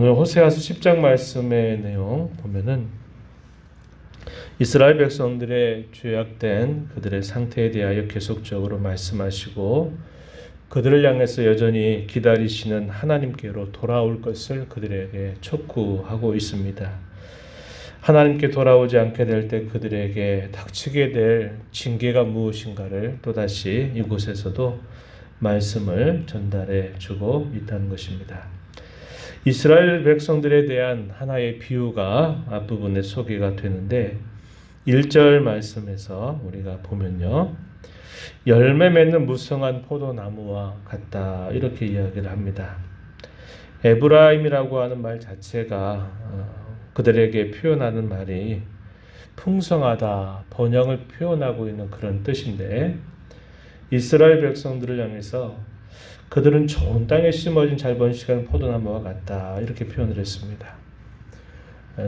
오늘 호세아서 10장 말씀의 내용 보면은 이스라엘 백성들의 죄악된 그들의 상태에 대하여 계속적으로 말씀하시고 그들을 향해서 여전히 기다리시는 하나님께로 돌아올 것을 그들에게 촉구하고 있습니다. 하나님께 돌아오지 않게 될 때 그들에게 닥치게 될 징계가 무엇인가를 또다시 이곳에서도 말씀을 전달해 주고 있다는 것입니다. 이스라엘 백성들에 대한 하나의 비유가 앞부분에 소개가 되는데 1절 말씀에서 우리가 보면요. 열매 맺는 무성한 포도나무와 같다 이렇게 이야기를 합니다. 에브라임이라고 하는 말 자체가 그들에게 표현하는 말이 풍성하다, 번영을 표현하고 있는 그런 뜻인데 이스라엘 백성들을 향해서 그들은 좋은 땅에 심어진 잘 번식한 포도나무와 같다 이렇게 표현을 했습니다.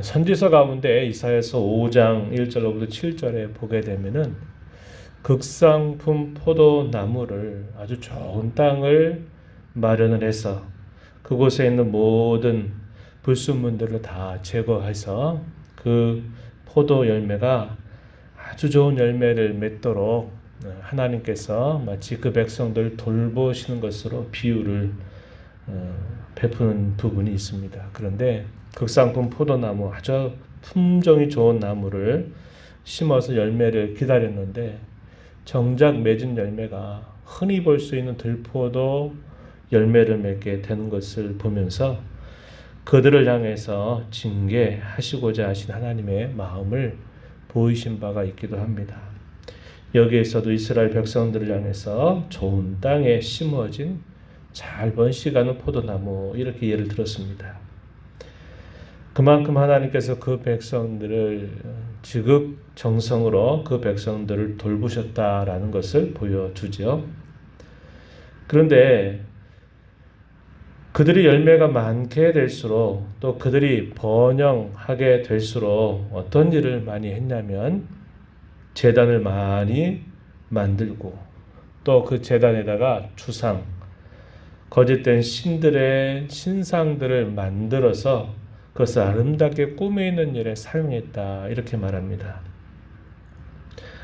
선지서 가운데 이사야서 5장 1절로부터 7절에 보게 되면은 극상품 포도나무를 아주 좋은 땅을 마련을 해서 그곳에 있는 모든 불순물들을 다 제거해서 그 포도 열매가 아주 좋은 열매를 맺도록 하나님께서 마치 그 백성들을 돌보시는 것으로 비유를 베푸는 부분이 있습니다. 그런데 극상품 포도나무 아주 품종이 좋은 나무를 심어서 열매를 기다렸는데 정작 맺은 열매가 흔히 볼 수 있는 들포도 열매를 맺게 되는 것을 보면서 그들을 향해서 징계하시고자 하신 하나님의 마음을 보이신 바가 있기도 합니다. 여기에서도 이스라엘 백성들을 향해서 좋은 땅에 심어진 잘 번식하는 포도나무 이렇게 예를 들었습니다. 그만큼 하나님께서 그 백성들을 지극정성으로 그 백성들을 돌보셨다라는 것을 보여주죠. 그런데 그들이 열매가 많게 될수록 또 그들이 번영하게 될수록 어떤 일을 많이 했냐면 제단을 많이 만들고 또 그 제단에다가 주상, 거짓된 신들의 신상들을 만들어서 그것을 아름답게 꾸미는 일에 사용했다 이렇게 말합니다.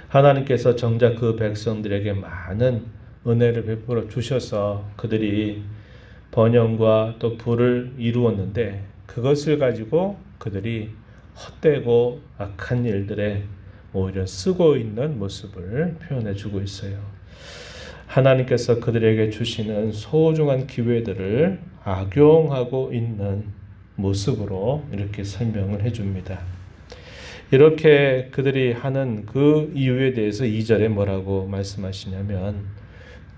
하나님께서 정작 그 백성들에게 많은 은혜를 베풀어 주셔서 그들이 번영과 또 부를 이루었는데 그것을 가지고 그들이 헛되고 악한 일들에 오히려 쓰고 있는 모습을 표현해 주고 있어요. 하나님께서 그들에게 주시는 소중한 기회들을 악용하고 있는 모습으로 이렇게 설명을 해줍니다. 이렇게 그들이 하는 그 이유에 대해서 2절에 뭐라고 말씀하시냐면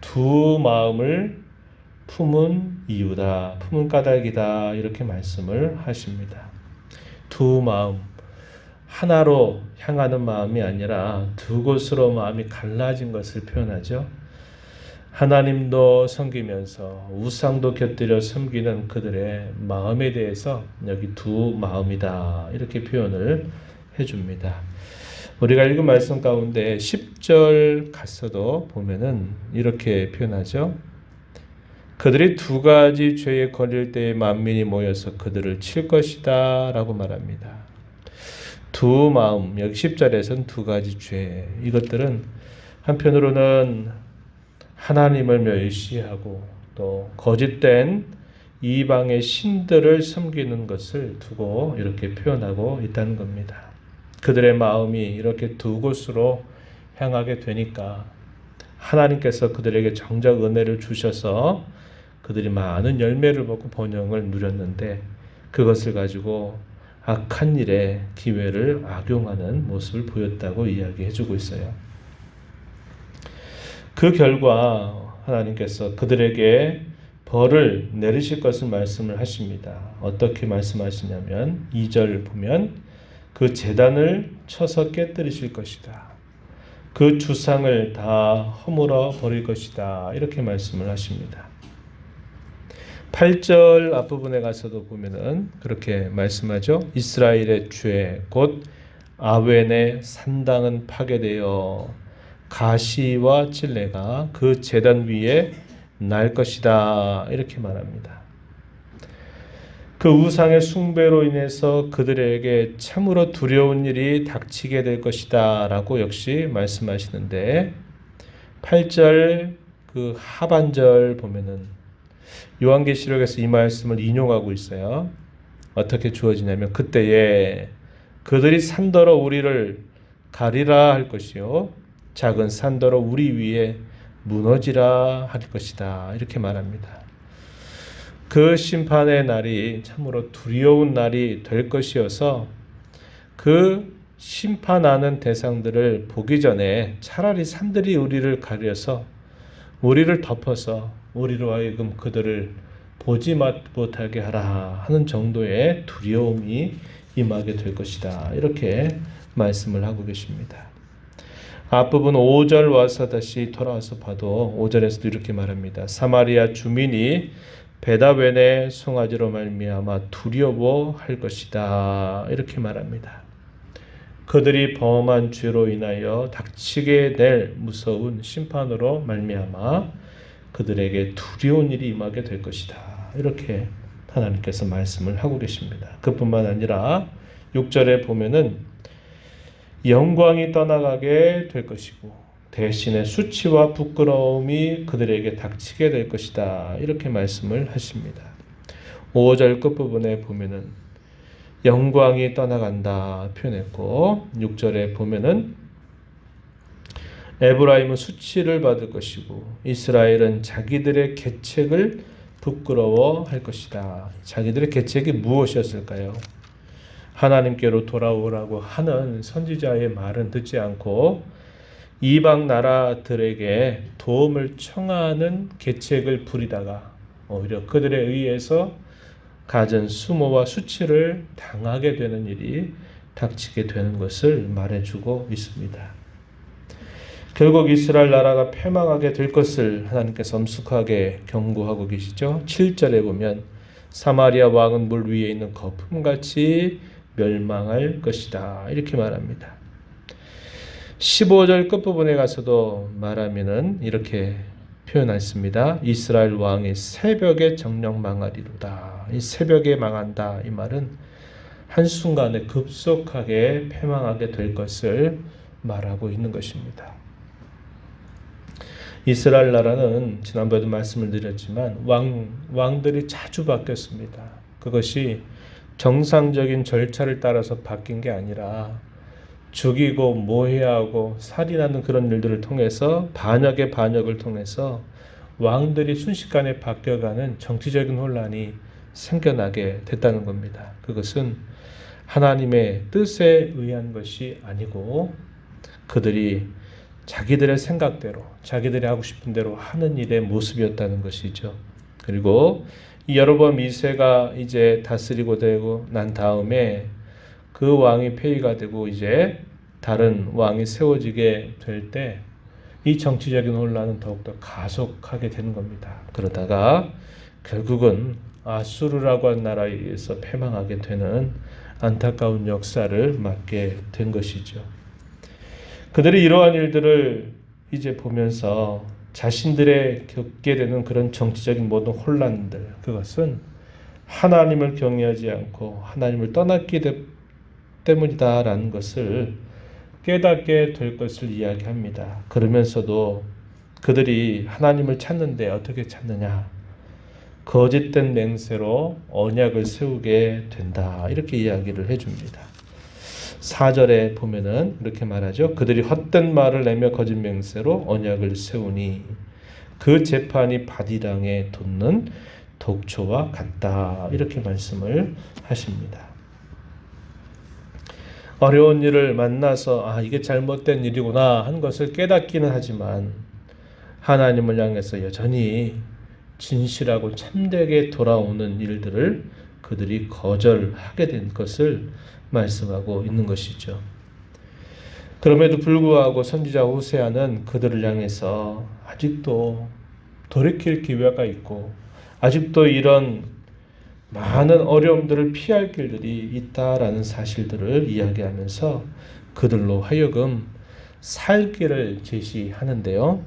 두 마음을 품은 이유다, 품은 까닭이다 이렇게 말씀을 하십니다. 두 마음, 하나로 향하는 마음이 아니라 두 곳으로 마음이 갈라진 것을 표현하죠. 하나님도 섬기면서 우상도 곁들여 섬기는 그들의 마음에 대해서 여기 두 마음이다 이렇게 표현을 해줍니다. 우리가 읽은 말씀 가운데 10절 갔어도 보면은 이렇게 표현하죠. 그들이 두 가지 죄에 걸릴 때에 만민이 모여서 그들을 칠 것이다 라고 말합니다. 두 마음, 여기 10절에서는 두 가지 죄, 이것들은 한편으로는 하나님을 멸시하고 또 거짓된 이방의 신들을 섬기는 것을 두고 이렇게 표현하고 있다는 겁니다. 그들의 마음이 이렇게 두 곳으로 향하게 되니까 하나님께서 그들에게 정작 은혜를 주셔서 그들이 많은 열매를 먹고 번영을 누렸는데 그것을 가지고 악한 일에 기회를 악용하는 모습을 보였다고 이야기해주고 있어요. 그 결과 하나님께서 그들에게 벌을 내리실 것을 말씀을 하십니다. 어떻게 말씀하시냐면 2절 보면 그 제단을 쳐서 깨뜨리실 것이다. 그 주상을 다 허물어 버릴 것이다. 이렇게 말씀을 하십니다. 8절 앞부분에 가서도 보면은 그렇게 말씀하죠. 이스라엘의 죄 곧 아웬의 산당은 파괴되어 가시와 찔레가 그 제단 위에 날 것이다 이렇게 말합니다. 그 그 우상의 숭배로 인해서 그들에게 참으로 두려운 일이 닥치게 될 것이다 라고 역시 말씀하시는데 8절 그 하반절 보면은 요한계시록에서 이 말씀을 인용하고 있어요. 어떻게 주어지냐면 그때에 그들이 산더러 우리를 가리라 할 것이요 작은 산더러 우리 위에 무너지라 할 것이다 이렇게 말합니다. 그 심판의 날이 참으로 두려운 날이 될 것이어서 그 심판하는 대상들을 보기 전에 차라리 산들이 우리를 가려서 우리를 덮어서 우리로 하여금 그들을 보지 못하게 하라 하는 정도의 두려움이 임하게 될 것이다 이렇게 말씀을 하고 계십니다. 앞부분 5절 와서 다시 돌아와서 봐도 5절에서도 이렇게 말합니다. 사마리아 주민이 베다웬의 송아지로 말미암아 두려워할 것이다 이렇게 말합니다. 그들이 범한 죄로 인하여 닥치게 될 무서운 심판으로 말미암아 그들에게 두려운 일이 임하게 될 것이다 이렇게 하나님께서 말씀을 하고 계십니다. 그뿐만 아니라 6절에 보면은 영광이 떠나가게 될 것이고 대신에 수치와 부끄러움이 그들에게 닥치게 될 것이다 이렇게 말씀을 하십니다. 5절 끝부분에 보면은 영광이 떠나간다 표현했고 6절에 보면은 에브라임은 수치를 받을 것이고 이스라엘은 자기들의 계책을 부끄러워할 것이다. 자기들의 계책이 무엇이었을까요? 하나님께로 돌아오라고 하는 선지자의 말은 듣지 않고 이방 나라들에게 도움을 청하는 계책을 부리다가 오히려 그들에 의해서 갖은 수모와 수치를 당하게 되는 일이 닥치게 되는 것을 말해주고 있습니다. 결국 이스라엘 나라가 패망하게 될 것을 하나님께서 엄숙하게 경고하고 계시죠. 7절에 보면 사마리아 왕은 물 위에 있는 거품같이 멸망할 것이다 이렇게 말합니다. 15절 끝부분에 가서도 말하면은 이렇게 표현했습니다. 이스라엘 왕이 새벽에 정령 망하리로다. 이 새벽에 망한다 이 말은 한순간에 급속하게 패망하게 될 것을 말하고 있는 것입니다. 이스라엘 나라는 지난번에도 말씀을 드렸지만 왕들이 자주 바뀌었습니다. 그것이 정상적인 절차를 따라서 바뀐 게 아니라 죽이고 모해하고 살인하는 그런 일들을 통해서 반역의 반역을 통해서 왕들이 순식간에 바뀌어가는 정치적인 혼란이 생겨나게 됐다는 겁니다. 그것은 하나님의 뜻에 의한 것이 아니고 그들이 자기들의 생각대로 자기들이 하고 싶은 대로 하는 일의 모습이었다는 것이죠. 그리고 여로보암 2세가 이제 다스리고 되고 난 다음에 그 왕이 폐위가 되고 이제 다른 왕이 세워지게 될 때 이 정치적인 혼란은 더욱더 가속하게 되는 겁니다. 그러다가 결국은 아수르라고 하는 나라에 의해서 패망하게 되는 안타까운 역사를 맞게 된 것이죠. 그들이 이러한 일들을 이제 보면서 자신들의 겪게 되는 그런 정치적인 모든 혼란들 그것은 하나님을 경외하지 않고 하나님을 떠났기 때문이다라는 것을 깨닫게 될 것을 이야기합니다. 그러면서도 그들이 하나님을 찾는데 어떻게 찾느냐? 거짓된 맹세로 언약을 세우게 된다. 이렇게 이야기를 해줍니다. 4절에 보면은 이렇게 말하죠. 그들이 헛된 말을 내며 거짓 맹세로 언약을 세우니 그 재판이 바디랑에 돋는 독초와 같다. 이렇게 말씀을 하십니다. 어려운 일을 만나서 이게 잘못된 일이구나 한 것을 깨닫기는 하지만 하나님을 향해서 여전히 진실하고 참되게 돌아오는 일들을 그들이 거절하게 된 것을 말씀하고 있는 것이죠. 그럼에도 불구하고 선지자 호세아는 그들을 향해서 아직도 돌이킬 기회가 있고 아직도 이런 많은 어려움들을 피할 길들이 있다라는 사실들을 이야기하면서 그들로 하여금 살 길을 제시하는데요.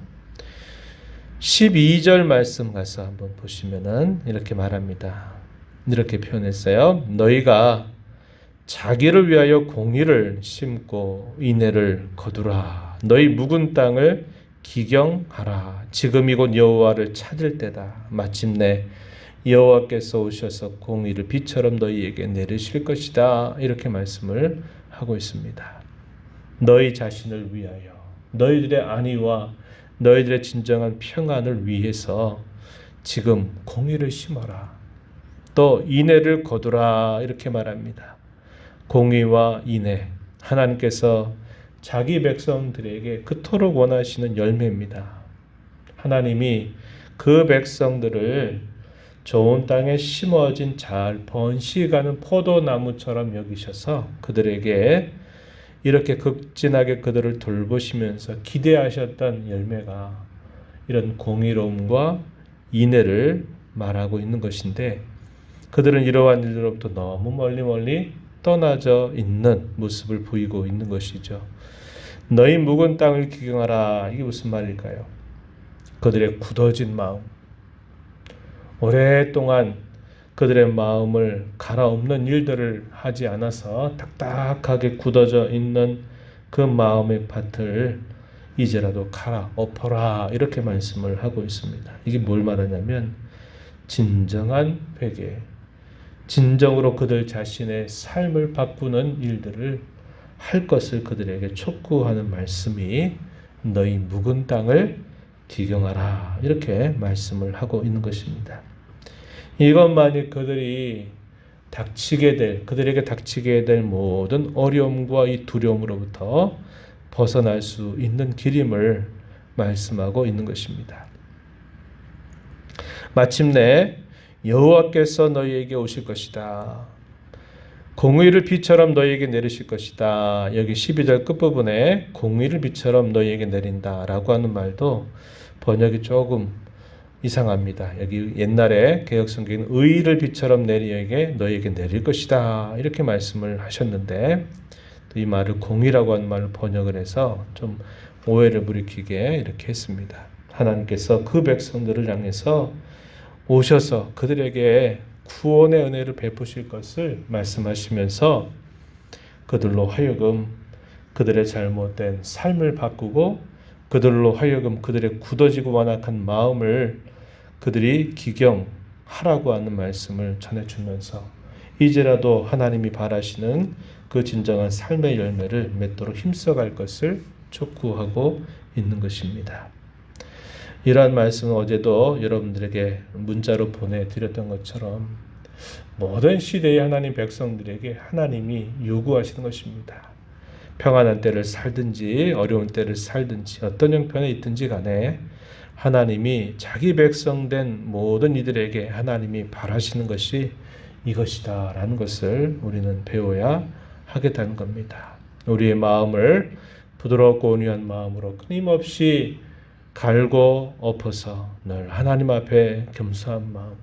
12절 말씀 가서 한번 보시면은 이렇게 말합니다. 이렇게 표현했어요. 너희가 자기를 위하여 공의를 심고 인애를 거두라. 너희 묵은 땅을 기경하라. 지금이 곧 여호와를 찾을 때다. 마침내 여호와께서 오셔서 공의를 비처럼 너희에게 내리실 것이다. 이렇게 말씀을 하고 있습니다. 너희 자신을 위하여, 너희들의 안위와 너희들의 진정한 평안을 위해서 지금 공의를 심어라. 또 인애를 거두라. 이렇게 말합니다. 공의와 인애, 하나님께서 자기 백성들에게 그토록 원하시는 열매입니다. 하나님이 그 백성들을 좋은 땅에 심어진 잘 번식하는 포도나무처럼 여기셔서 그들에게 이렇게 극진하게 그들을 돌보시면서 기대하셨던 열매가 이런 공의로움과 인애를 말하고 있는 것인데, 그들은 이러한 일로부터 너무 멀리 떠나져 있는 모습을 보이고 있는 것이죠. 너희 묵은 땅을 기경하라. 이게 무슨 말일까요? 그들의 굳어진 마음, 오랫동안 그들의 마음을 갈아엎는 일들을 하지 않아서 딱딱하게 굳어져 있는 그 마음의 밭을 이제라도 갈아엎어라. 이렇게 말씀을 하고 있습니다. 이게 뭘 말하냐면 진정한 회개, 진정으로 그들 자신의 삶을 바꾸는 일들을 할 것을 그들에게 촉구하는 말씀이 너희 묵은 땅을 기경하라. 이렇게 말씀을 하고 있는 것입니다. 이것만이 그들에게 닥치게 될 모든 어려움과 이 두려움으로부터 벗어날 수 있는 길임을 말씀하고 있는 것입니다. 마침내 여호와께서 너희에게 오실 것이다. 공의를 비처럼 너희에게 내리실 것이다. 여기 12절 끝부분에 공의를 비처럼 너희에게 내린다 라고 하는 말도 번역이 조금 이상합니다. 여기 옛날에 개역성경은 의를 비처럼 너희에게 내릴 것이다 이렇게 말씀을 하셨는데, 이 말을 공의라고 하는 말로 번역을 해서 좀 오해를 불이키게 이렇게 했습니다. 하나님께서 그 백성들을 향해서 오셔서 그들에게 구원의 은혜를 베푸실 것을 말씀하시면서 그들로 하여금 그들의 잘못된 삶을 바꾸고 그들로 하여금 그들의 굳어지고 완악한 마음을 그들이 기경하라고 하는 말씀을 전해주면서 이제라도 하나님이 바라시는 그 진정한 삶의 열매를 맺도록 힘써갈 것을 촉구하고 있는 것입니다. 이러한 말씀은 어제도 여러분들에게 문자로 보내드렸던 것처럼 모든 시대의 하나님 백성들에게 하나님이 요구하시는 것입니다. 평안한 때를 살든지 어려운 때를 살든지 어떤 형편에 있든지 간에 하나님이 자기 백성된 모든 이들에게 하나님이 바라시는 것이 이것이다 라는 것을 우리는 배워야 하겠다는 겁니다. 우리의 마음을 부드럽고 온유한 마음으로 끊임없이 갈고 엎어서 늘 하나님 앞에 겸손한 마음,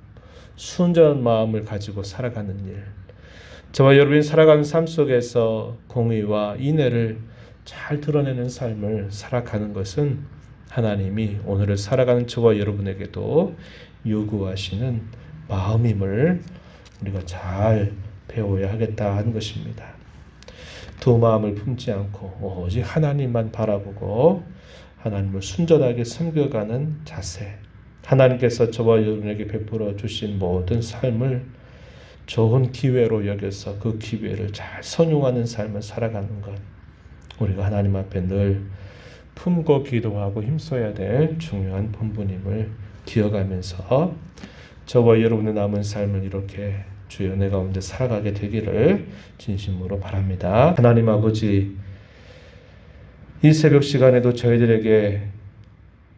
순전한 마음을 가지고 살아가는 일, 저와 여러분이 살아가는 삶 속에서 공의와 인애를 잘 드러내는 삶을 살아가는 것은 하나님이 오늘을 살아가는 저와 여러분에게도 요구하시는 마음임을 우리가 잘 배워야 하겠다 하는 것입니다. 두 마음을 품지 않고 오직 하나님만 바라보고 하나님을 순전하게 섬겨가는 자세, 하나님께서 저와 여러분에게 베풀어 주신 모든 삶을 좋은 기회로 여겨서 그 기회를 잘 선용하는 삶을 살아가는 것, 우리가 하나님 앞에 늘 품고 기도하고 힘써야 될 중요한 본분임을 기억하면서 저와 여러분의 남은 삶을 이렇게 주의 은혜 가운데 살아가게 되기를 진심으로 바랍니다. 하나님 아버지, 이 새벽 시간에도 저희들에게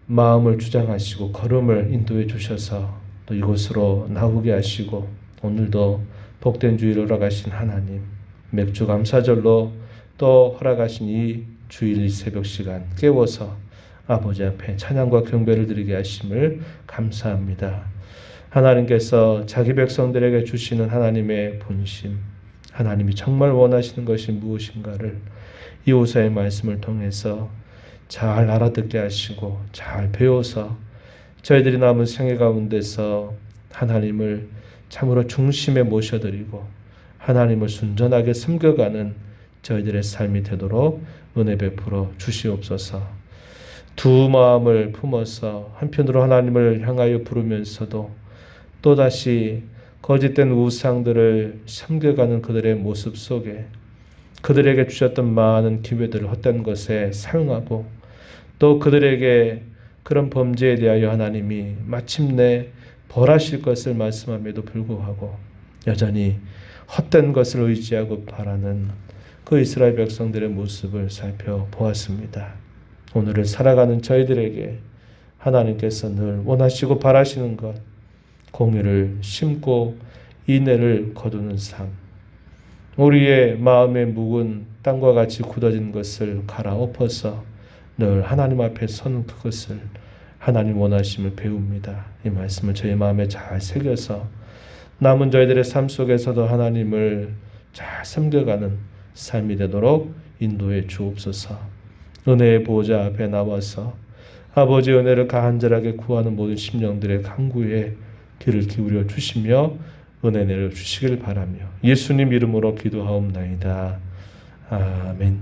마음을 주장하시고 걸음을 인도해 주셔서 또 이곳으로 나오게 하시고 오늘도 복된 주일을 허락하신 하나님, 맥주 감사절로 또 허락하신 이 주일 이 새벽 시간 깨워서 아버지 앞에 찬양과 경배를 드리게 하심을 감사합니다. 하나님께서 자기 백성들에게 주시는 하나님의 본심, 하나님이 정말 원하시는 것이 무엇인가를 이 오사의 말씀을 통해서 잘 알아듣게 하시고 잘 배워서 저희들이 남은 생애 가운데서 하나님을 참으로 중심에 모셔드리고 하나님을 순전하게 섬겨가는 저희들의 삶이 되도록 은혜 베풀어 주시옵소서. 두 마음을 품어서 한편으로 하나님을 향하여 부르면서도 또다시 거짓된 우상들을 섬겨가는 그들의 모습 속에 그들에게 주셨던 많은 기회들을 헛된 것에 사용하고 또 그들에게 그런 범죄에 대하여 하나님이 마침내 벌하실 것을 말씀함에도 불구하고 여전히 헛된 것을 의지하고 바라는 그 이스라엘 백성들의 모습을 살펴보았습니다. 오늘을 살아가는 저희들에게 하나님께서 늘 원하시고 바라시는 것, 공의를 심고 인애를 거두는 삶, 우리의 마음의 묵은 땅과 같이 굳어진 것을 갈아엎어서 늘 하나님 앞에 서는 그것을 하나님 원하심을 배웁니다. 이 말씀을 저희 마음에 잘 새겨서 남은 저희들의 삶 속에서도 하나님을 잘 섬겨가는 삶이 되도록 인도해 주옵소서. 은혜의 보호자 앞에 나와서 아버지의 은혜를 간절하게 구하는 모든 심령들의 간구에 귀를 기울여 주시며 은혜 내려 주시길 바라며 예수님 이름으로 기도하옵나이다. 아멘.